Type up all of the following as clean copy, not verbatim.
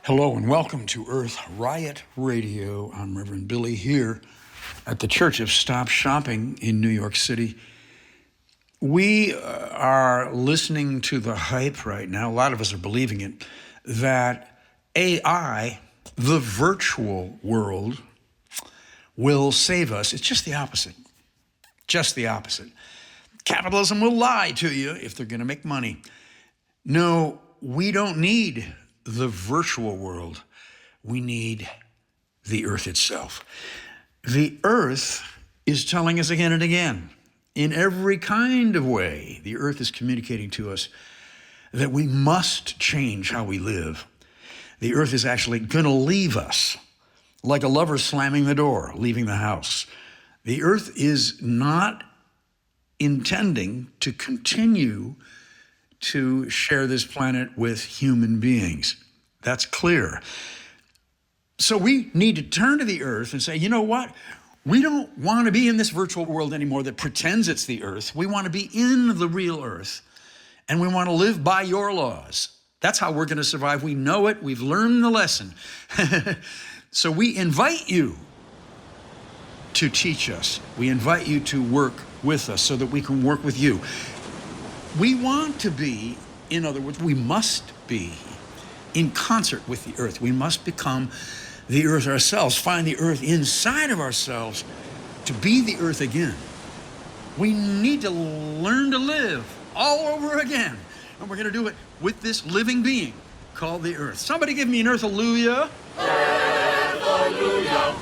Hello and welcome to Earth Riot Radio. I'm Reverend Billy here at the Church of StopShopping in New York City. We are listening to the hype right now, a lot of us are believing it, that AI, the virtual world, will save us. It's just the opposite. Just the opposite. Capitalism will lie to you if they're going to make money. No, we don't need the virtual world. We need the earth itself. The earth is telling us again and again, in every kind of way, the earth is communicating to us that we must change how we live. The earth is actually going to leave us like a lover slamming the door, leaving the house. The earth is not intending to continue to share this planet with human beings. That's clear. So we need to turn to the earth and say, you know what? We don't want to be in this virtual world anymore that pretends it's the earth. We want to be in the real earth, and we want to live by your laws. That's how we're going to survive. We know it. We've learned the lesson. So we invite you to teach us. We invite you to work with us so that we can work with you. We want to be, in other words, we must be in concert with the earth. We must become the earth ourselves, find the earth inside of ourselves to be the earth again. We need to learn to live all over again. And we're going to do it with this living being called the earth. Somebody give me an Earthalujah. Earthalujah.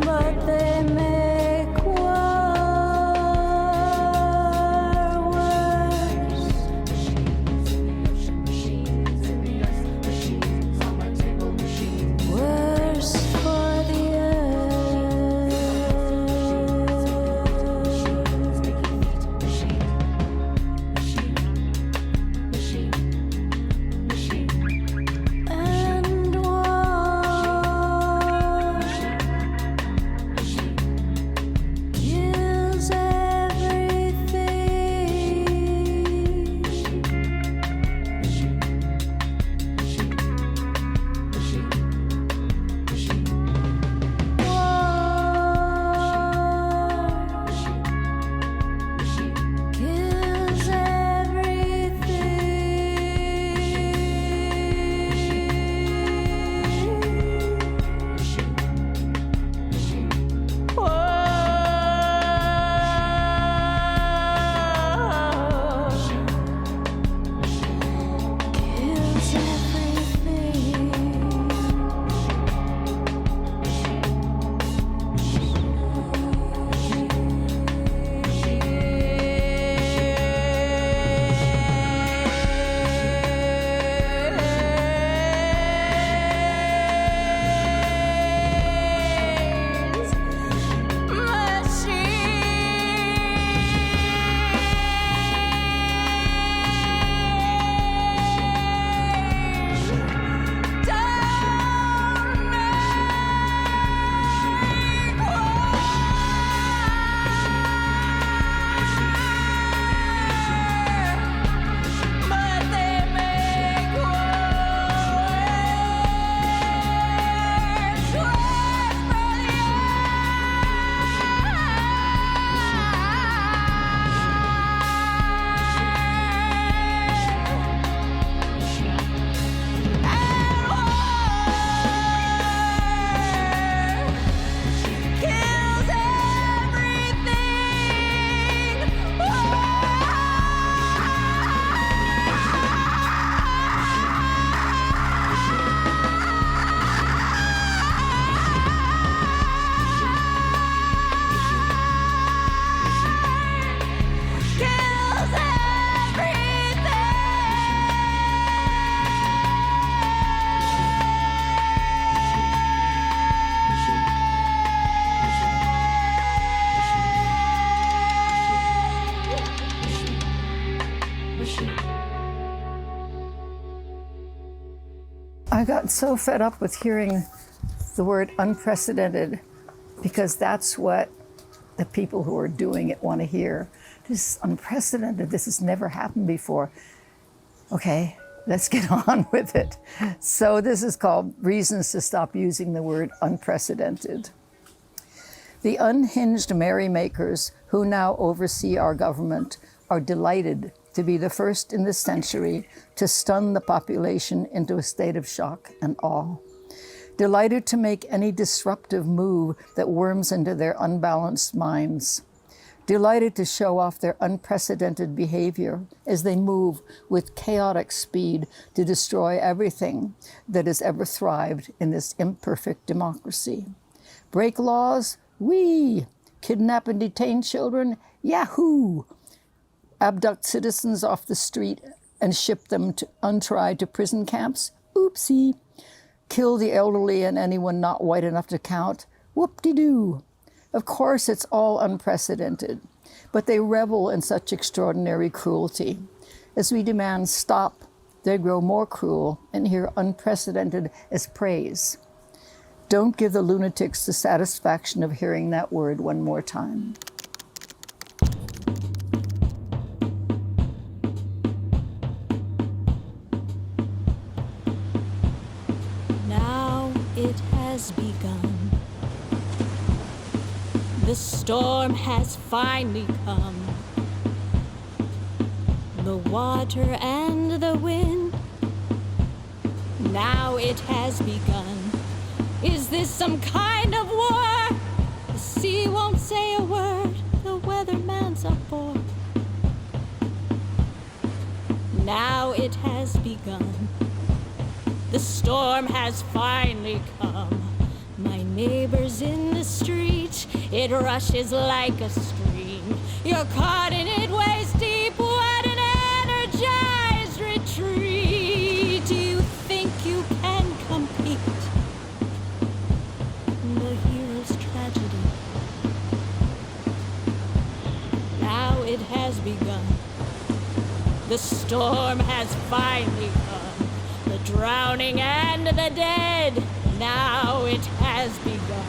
But they make war. I got so fed up with hearing the word unprecedented, because that's what the people who are doing it want to hear. This is unprecedented. This has never happened before. Okay, let's get on with it. So this is called Reasons to Stop Using the Word Unprecedented. The unhinged merrymakers who now oversee our government are delighted to be the first in this century to stun the population into a state of shock and awe. Delighted to make any disruptive move that worms into their unbalanced minds. Delighted to show off their unprecedented behavior as they move with chaotic speed to destroy everything that has ever thrived in this imperfect democracy. Break laws? Wee! Kidnap and detain children? Yahoo! Abduct citizens off the street and ship them untried to prison camps? Oopsie! Kill the elderly and anyone not white enough to count? Whoop-de-doo! Of course, it's all unprecedented, but they revel in such extraordinary cruelty. As we demand stop, they grow more cruel and hear unprecedented as praise. Don't give the lunatics the satisfaction of hearing that word one more time. Now it has begun. The storm has finally come. The water and the wind. Now it has begun. Is this some kind of war? The sea won't say a word. The weatherman's aboard. Now it has begun. The storm has finally come. My neighbor's in the street. It rushes like a stream. You're caught in it waist deep. What an energized retreat. Do you think you can compete? The hero's tragedy. Now it has begun. The storm has finally come. The drowning and the dead. Now it has begun.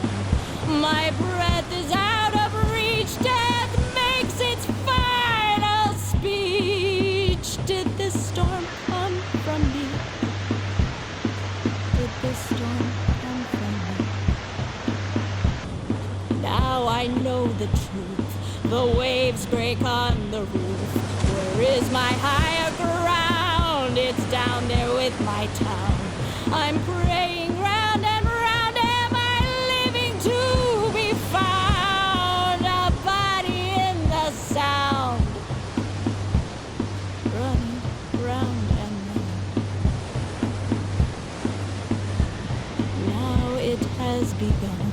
My breath is out of reach. Death makes its final speech. Did this storm come from me? Did this storm come from me? Now I know the truth. The waves break on the roof. Where is my higher ground? It's down there with my town. I'm praying round and round. Am I living to be found? A body in the sound. Running round and round. Now it has begun.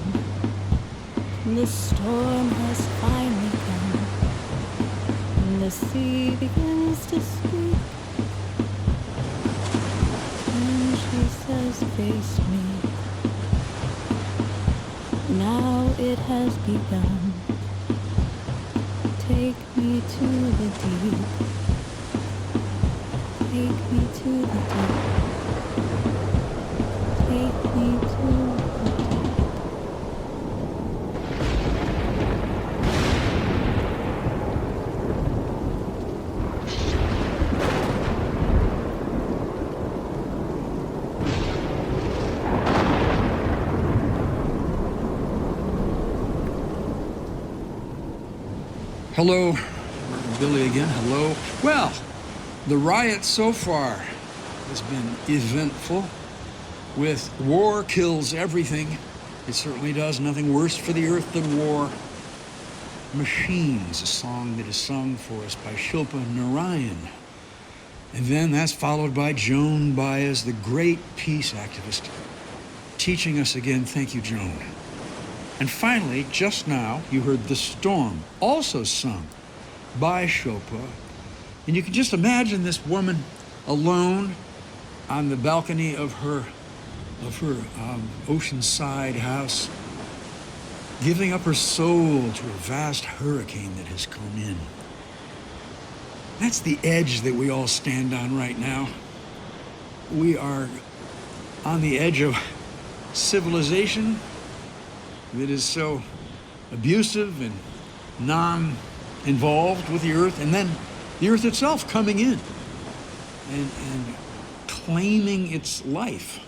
The storm has finally come. And the sea begins to speak. Says face me. Now it has begun. Take me to the deep. Take me to the deep. Take me to the deep. Hello, Reverend Billy again. Hello. Well, the riot so far has been eventful. With war kills everything. It certainly does. Nothing worse for the earth than war. Machines, a song that is sung for us by Shilpa Narayan. And then that's followed by Joan Baez, the great peace activist, teaching us again. Thank you, Joan. And finally, just now, you heard The Storm, also sung by Shilpa. And you can just imagine this woman alone on the balcony of her oceanside house, giving up her soul to a vast hurricane that has come in. That's the edge that we all stand on right now. We are on the edge of civilization that is so abusive and non-involved with the earth, and then the earth itself coming in and claiming its life.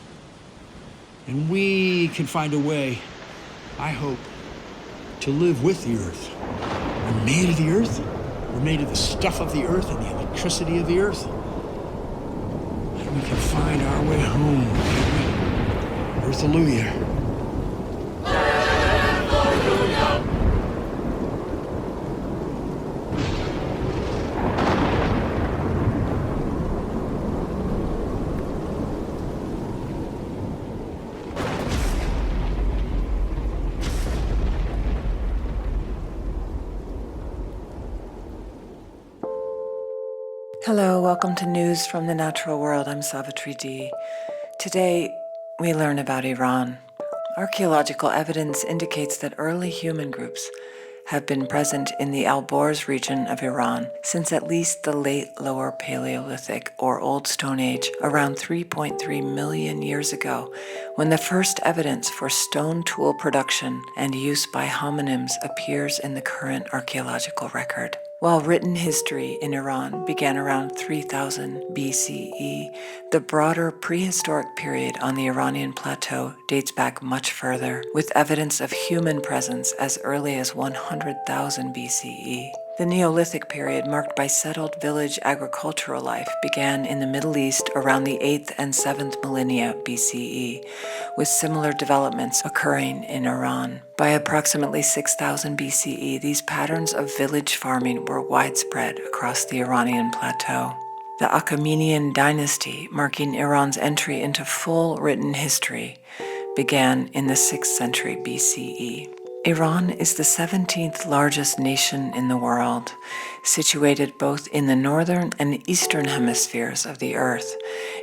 And we can find a way, I hope, to live with the earth. We're made of the earth. We're made of the stuff of the earth and the electricity of the earth. And we can find our way home, can't we? Earthalujah. Hello, welcome to News from the Natural World. I'm Savitri D. Today, we learn about Iran. Archaeological evidence indicates that early human groups have been present in the Alborz region of Iran since at least the late Lower Paleolithic or Old Stone Age, around 3.3 million years ago, when the first evidence for stone tool production and use by hominins appears in the current archaeological record. While written history in Iran began around 3000 BCE, the broader prehistoric period on the Iranian plateau dates back much further, with evidence of human presence as early as 100,000 BCE. The Neolithic period, marked by settled village agricultural life, began in the Middle East around the 8th and 7th millennia BCE, with similar developments occurring in Iran. By approximately 6000 BCE, these patterns of village farming were widespread across the Iranian plateau. The Achaemenian dynasty, marking Iran's entry into full written history, began in the 6th century BCE. Iran is the 17th largest nation in the world, situated both in the northern and eastern hemispheres of the earth.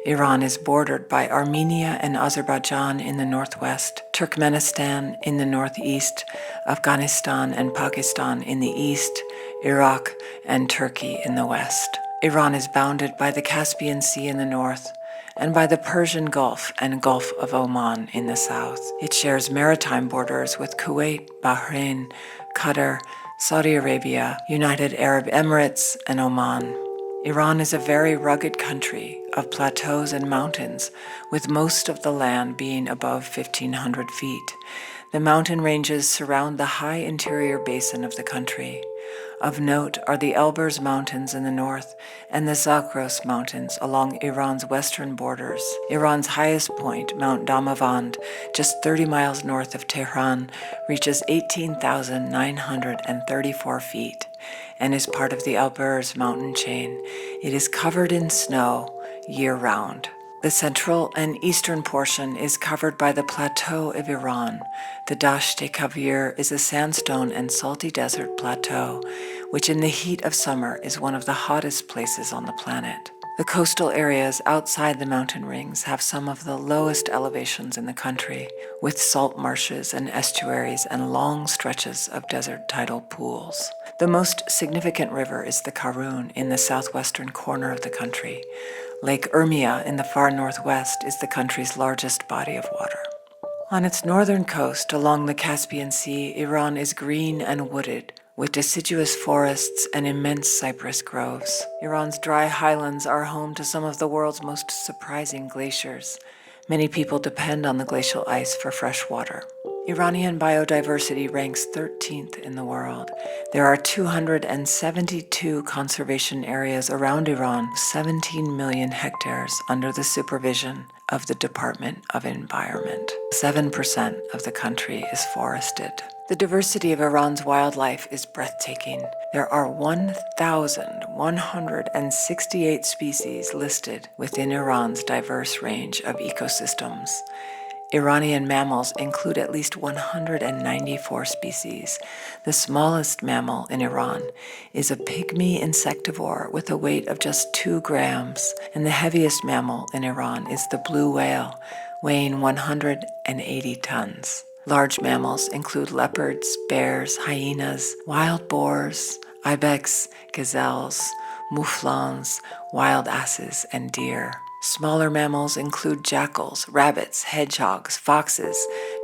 Iran is bordered by Armenia and Azerbaijan in the northwest, Turkmenistan in the northeast, Afghanistan and Pakistan in the east, Iraq and Turkey in the west. Iran is bounded by the Caspian Sea in the north, and by the Persian Gulf and Gulf of Oman in the south. It shares maritime borders with Kuwait, Bahrain, Qatar, Saudi Arabia, United Arab Emirates, and Oman. Iran is a very rugged country of plateaus and mountains, with most of the land being above 1,500 feet. The mountain ranges surround the high interior basin of the country. Of note are the Elburz Mountains in the north and the Zagros Mountains along Iran's western borders. Iran's highest point, Mount Damavand, just 30 miles north of Tehran, reaches 18,934 feet and is part of the Elburz mountain chain. It is covered in snow year-round. The central and eastern portion is covered by the Plateau of Iran. The Dasht-e-Kavir is a sandstone and salty desert plateau, which in the heat of summer is one of the hottest places on the planet. The coastal areas outside the mountain rings have some of the lowest elevations in the country, with salt marshes and estuaries and long stretches of desert tidal pools. The most significant river is the Karun in the southwestern corner of the country. Lake Urmia in the far northwest is the country's largest body of water. On its northern coast along the Caspian Sea, Iran is green and wooded, with deciduous forests and immense cypress groves. Iran's dry highlands are home to some of the world's most surprising glaciers. Many people depend on the glacial ice for fresh water. Iranian biodiversity ranks 13th in the world. There are 272 conservation areas around Iran, 17 million hectares under the supervision of the Department of Environment. 7% of the country is forested. The diversity of Iran's wildlife is breathtaking. There are 1,168 species listed within Iran's diverse range of ecosystems. Iranian mammals include at least 194 species. The smallest mammal in Iran is a pygmy insectivore with a weight of just 2 grams, and the heaviest mammal in Iran is the blue whale, weighing 180 tons. Large mammals include leopards, bears, hyenas, wild boars, ibex, gazelles, mouflons, wild asses, and deer. Smaller mammals include jackals, rabbits, hedgehogs, foxes,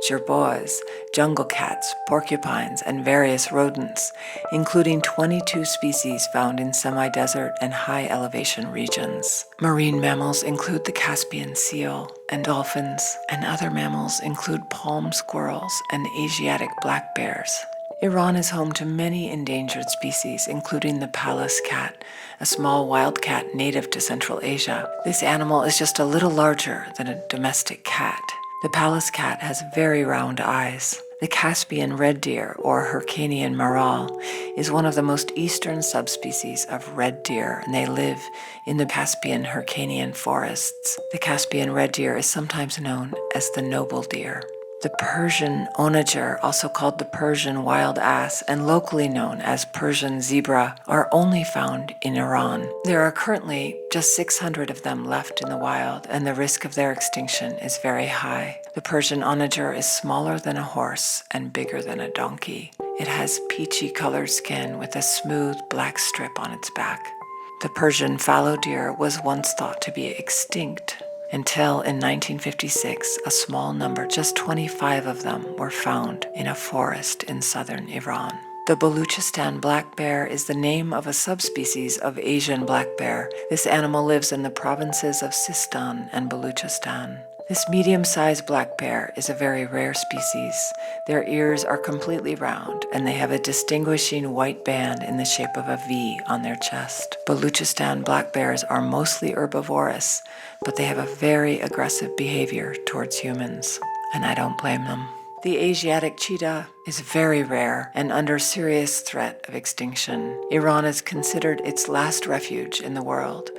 jerboas, jungle cats, porcupines, and various rodents, including 22 species found in semi-desert and high-elevation regions. Marine mammals include the Caspian seal and dolphins, and other mammals include palm squirrels and Asiatic black bears. Iran is home to many endangered species, including the Pallas cat, a small wild cat native to Central Asia. This animal is just a little larger than a domestic cat. The Pallas cat has very round eyes. The Caspian red deer, or Hyrcanian maral, is one of the most eastern subspecies of red deer, and they live in the Caspian Hyrcanian forests. The Caspian red deer is sometimes known as the noble deer. The Persian onager, also called the Persian wild ass and locally known as Persian zebra, are only found in Iran. There are currently just 600 of them left in the wild, and the risk of their extinction is very high. The Persian onager is smaller than a horse and bigger than a donkey. It has peachy colored skin with a smooth black strip on its back. The Persian fallow deer was once thought to be extinct, until in 1956, a small number, just 25 of them, were found in a forest in southern Iran. The Baluchistan black bear is the name of a subspecies of Asian black bear. This animal lives in the provinces of Sistan and Baluchistan. This medium-sized black bear is a very rare species. Their ears are completely round, and they have a distinguishing white band in the shape of a V on their chest. Baluchistan black bears are mostly herbivorous, but they have a very aggressive behavior towards humans, and I don't blame them. The Asiatic cheetah is very rare and under serious threat of extinction. Iran is considered its last refuge in the world.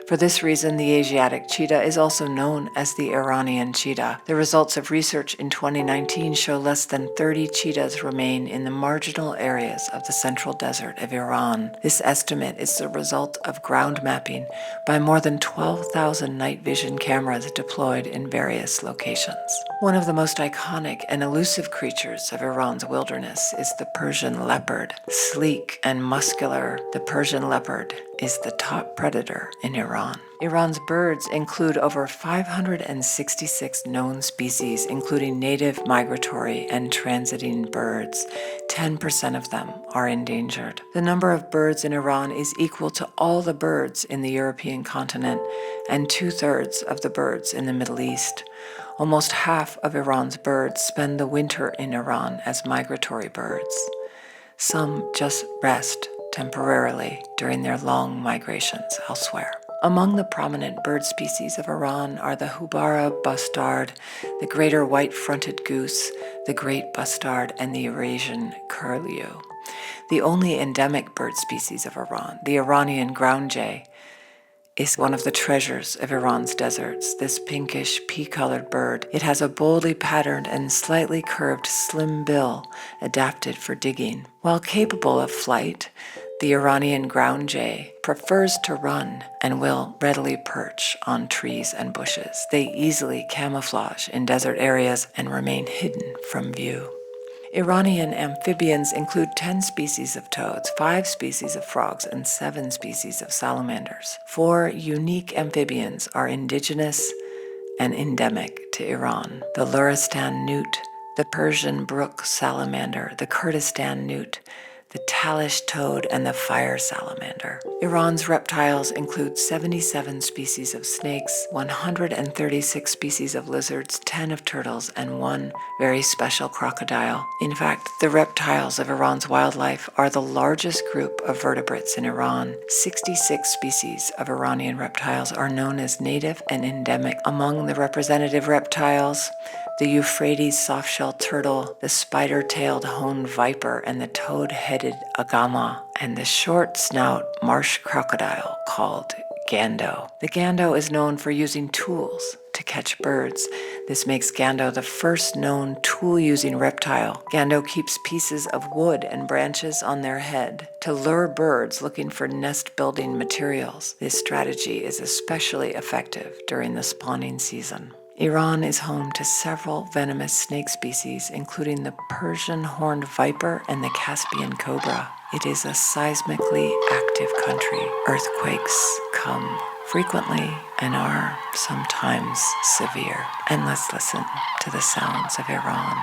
For this reason, the Asiatic cheetah is also known as the Iranian cheetah. The results of research in 2019 show less than 30 cheetahs remain in the marginal areas of the central desert of Iran. This estimate is the result of ground mapping by more than 12,000 night vision cameras deployed in various locations. One of the most iconic and elusive creatures of Iran's wilderness is the Persian leopard. Sleek and muscular, the Persian leopard is the top predator in Iran. Iran's birds include over 566 known species, including native, migratory, and transiting birds. 10% of them are endangered. The number of birds in Iran is equal to all the birds in the European continent and 2/3 of the birds in the Middle East. Almost half of Iran's birds spend the winter in Iran as migratory birds. Some just rest temporarily during their long migrations elsewhere. Among the prominent bird species of Iran are the Hubara bustard, the greater white-fronted goose, the great bustard, and the Eurasian curlew. The only endemic bird species of Iran, the Iranian ground jay, is one of the treasures of Iran's deserts. This pinkish, pea-colored bird, it has a boldly patterned and slightly curved slim bill adapted for digging. While capable of flight, the Iranian ground jay prefers to run and will readily perch on trees and bushes. They easily camouflage in desert areas and remain hidden from view. Iranian amphibians include 10 species of toads, 5 species of frogs, and 7 species of salamanders. 4 unique amphibians are indigenous and endemic to Iran: the Luristan newt, the Persian brook salamander, the Kurdistan newt, the Talish toad, and the fire salamander. Iran's reptiles include 77 species of snakes, 136 species of lizards, 10 of turtles, and 1 very special crocodile. In fact, the reptiles of Iran's wildlife are the largest group of vertebrates in Iran. 66 species of Iranian reptiles are known as native and endemic. Among the representative reptiles, the Euphrates softshell turtle, the spider-tailed horned viper, and the toad-headed agama, and the short-snout marsh crocodile called gando. The gando is known for using tools to catch birds. This makes gando the first known tool-using reptile. Gando keeps pieces of wood and branches on their head to lure birds looking for nest-building materials. This strategy is especially effective during the spawning season. Iran is home to several venomous snake species, including the Persian horned viper and the Caspian cobra. It is a seismically active country. Earthquakes come frequently and are sometimes severe. And let's listen to the sounds of Iran.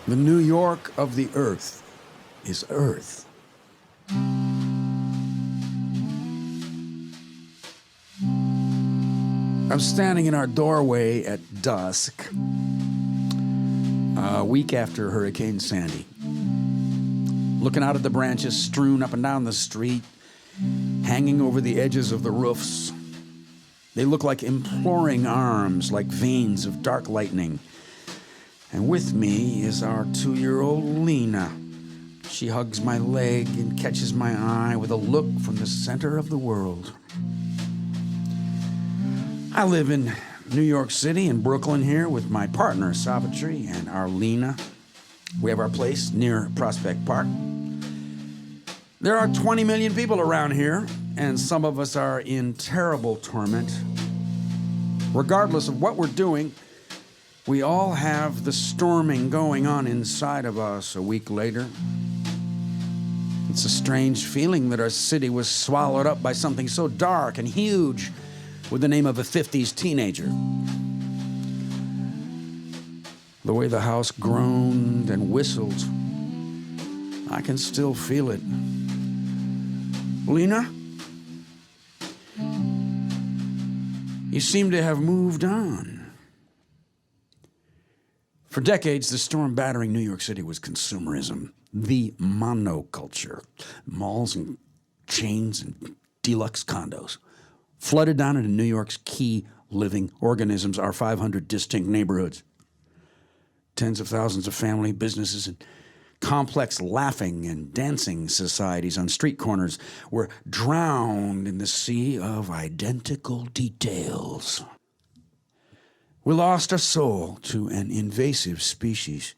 The New York of the earth is Earth. I'm standing in our doorway at dusk, a week after Hurricane Sandy, looking out at the branches strewn up and down the street, hanging over the edges of the roofs. They look like imploring arms, like veins of dark lightning. And with me is our 2-year-old Lena. She hugs my leg and catches my eye with a look from the center of the world. I live in New York City, in Brooklyn here, with my partner, Savitri, and our Lena. We have our place near Prospect Park. There are 20 million people around here, and some of us are in terrible torment. Regardless of what we're doing, we all have the storming going on inside of us a week later. It's a strange feeling that our city was swallowed up by something so dark and huge with the name of a 50s teenager. The way the house groaned and whistled, I can still feel it. Lena, you seem to have moved on. For decades, the storm battering New York City was consumerism, the monoculture. Malls and chains and deluxe condos flooded down into New York's key living organisms, our 500 distinct neighborhoods. Tens of thousands of family businesses and complex laughing and dancing societies on street corners were drowned in the sea of identical details. We lost our soul to an invasive species.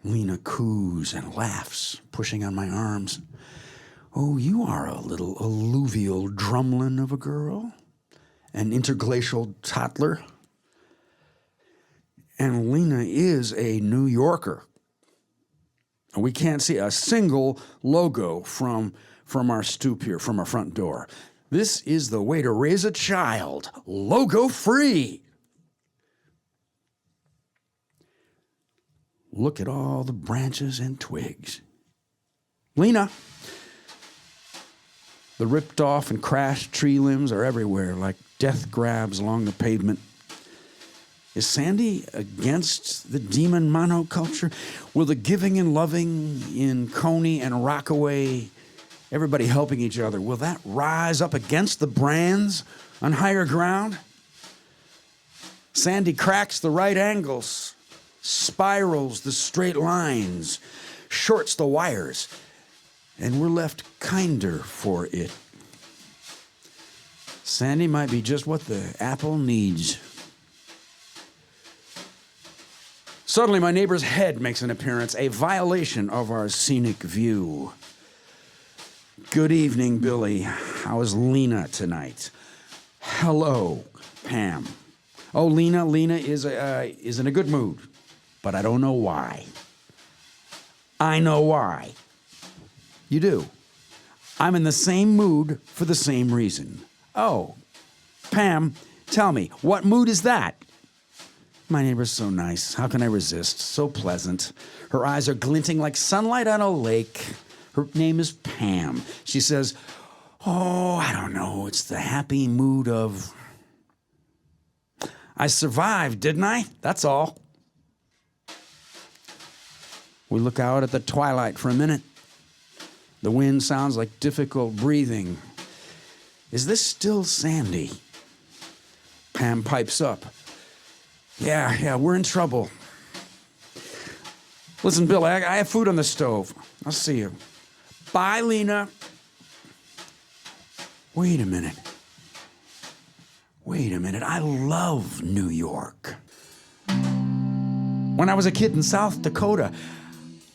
Lena coos and laughs, pushing on my arms. Oh, you are a little alluvial drumlin of a girl, an interglacial toddler. And Lena is a New Yorker. We can't see a single logo from our stoop here, from our front door. This is the way to raise a child, logo-free. Look at all the branches and twigs. Lena, the ripped off and crashed tree limbs are everywhere, like death grabs along the pavement. Is Sandy against the demon monoculture? Will the giving and loving in Coney and Rockaway, everybody helping each other, will that rise up against the brands on higher ground? Sandy cracks the right angles, spirals the straight lines, shorts the wires, and we're left kinder for it. Sandy might be just what the apple needs. Suddenly, my neighbor's head makes an appearance, a violation of our scenic view. Good evening, Billy. How is Lena tonight? Hello, Pam. Oh, Lena is in a good mood, but I don't know why. I know why. You do. I'm in the same mood for the same reason. Oh, Pam, tell me, what mood is that? My neighbor's so nice. How can I resist? So pleasant. Her eyes are glinting like sunlight on a lake. Her name is Pam. She says, oh, I don't know. It's the happy mood of... I survived, didn't I? That's all. We look out at the twilight for a minute. The wind sounds like difficult breathing. Is this still Sandy? Pam pipes up. Yeah, we're in trouble. Listen, Bill, I have food on the stove. I'll see you. Bye, Lena. Wait a minute. I love New York. When I was a kid in South Dakota,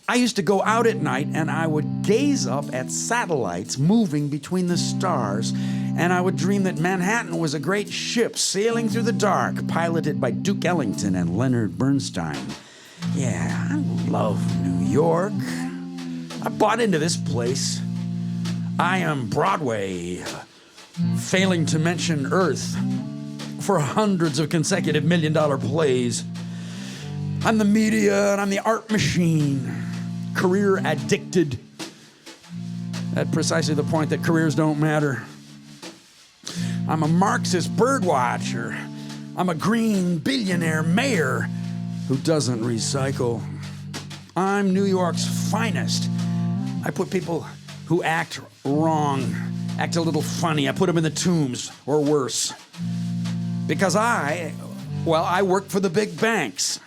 I used to go out at night and I would gaze up at satellites moving between the stars, and I would dream that Manhattan was a great ship sailing through the dark, piloted by Duke Ellington and Leonard Bernstein. Yeah, I love New York. I bought into this place. I am Broadway, failing to mention Earth, for hundreds of consecutive million-dollar plays. I'm the media and I'm the art machine. Career addicted. At precisely the point that careers don't matter. I'm a Marxist birdwatcher. I'm a green billionaire mayor who doesn't recycle. I'm New York's finest. I put people who act wrong, act a little funny, I put them in the tombs, or worse. Because I work for the big banks.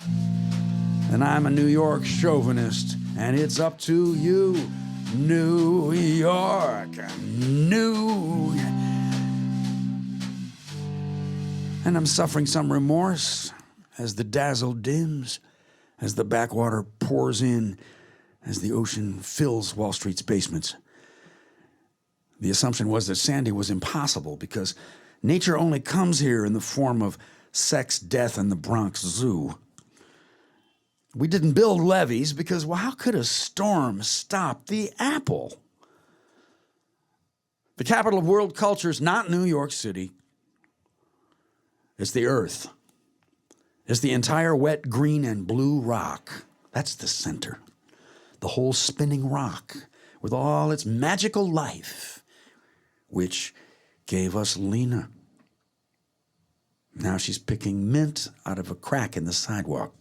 And I'm a New York chauvinist. And it's up to you, New York. And I'm suffering some remorse as the dazzle dims, as the backwater pours in, as the ocean fills Wall Street's basements. The assumption was that Sandy was impossible because nature only comes here in the form of sex, death, and the Bronx Zoo. We didn't build levees because, well, how could a storm stop the apple? The capital of world culture is not New York City. It's the earth. It's the entire wet green and blue rock. That's the center. The whole spinning rock with all its magical life, which gave us Lena. Now she's picking mint out of a crack in the sidewalk.